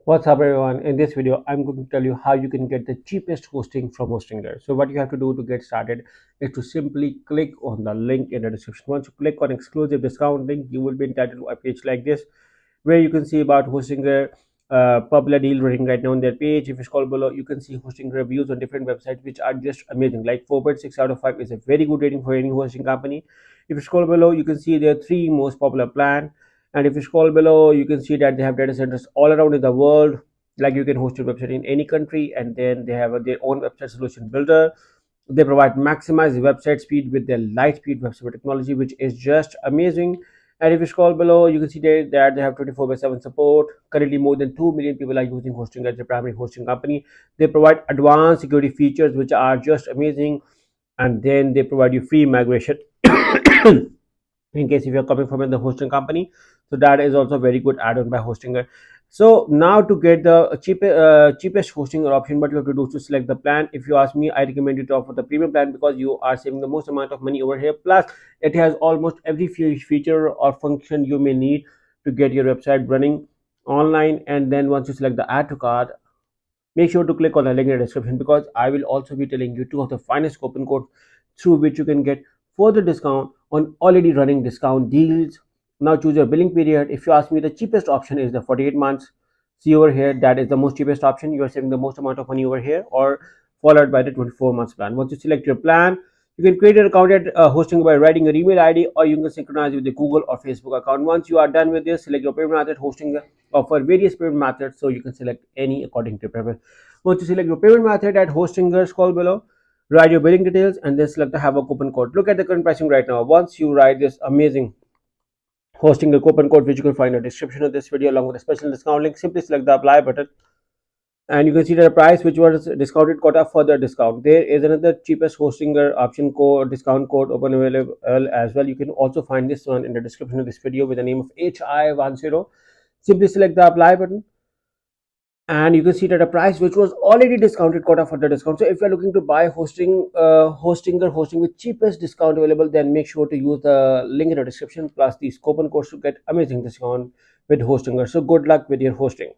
What's up everyone? In this video, I'm going to tell you how you can get the cheapest hosting from Hostinger. So what you have to do to get started is to simply click on the link in the description. Once you click on exclusive discount link, you will be entitled to a page like this where you can see about Hostinger popular deal running right now on their page. If you scroll below, you can see hosting reviews on different websites which are just amazing. Like 4.6 out of 5 is a very good rating for any hosting company. If you scroll below, you can see their three most popular plan, and if you scroll below, you can see that they have data centers all around in the world. Like you can host your website in any country, and then they have their own website solution builder. They provide maximized website speed with their light speed website technology, which is just amazing. And if you scroll below, you can see that they have 24/7 support. Currently, more than 2 million people are using hosting as their primary hosting company. They provide advanced security features, which are just amazing. And then they provide you free migration in case if you're coming from the hosting company. So that is also a very good add-on by Hostinger. So now to get the cheapest hosting option, what you have to do is to select the plan. If you ask me, I recommend you to opt for the premium plan because you are saving the most amount of money over here. Plus it has almost every feature or function you may need to get your website running online. And then once you select the add to cart, make sure to click on the link in the description because I will also be telling you two of the finest coupon codes through which you can get further discount on already running discount deals. Now choose your billing period. If you ask me, the cheapest option is the 48 months. See over here, that is the most cheapest option. You are saving the most amount of money over here, or followed by the 24 months plan. Once you select your plan, you can create an account at hosting by writing your email ID, or you can synchronize with the Google or Facebook account. Once you are done with this, select your payment method. Hosting offer various payment methods, so you can select any according to your preference. Once you select your payment method at Hostinger, scroll below, write your billing details, and then select the have a coupon code. Look at the current pricing right now. Once you write this amazing Hostinger coupon code, which you can find in the description of this video along with a special discount link, simply select the apply button, and you can see that the price which was discounted got a further discount. There is another cheapest Hostinger option code discount code open available as well. You can also find this one in the description of this video with the name of HI10. Simply select the apply button, and you can see that a price which was already discounted got a further discount. So if you're looking to buy hosting with cheapest discount available, then make sure to use the link in the description plus these coupon codes to get amazing discount with Hostinger. So good luck with your hosting.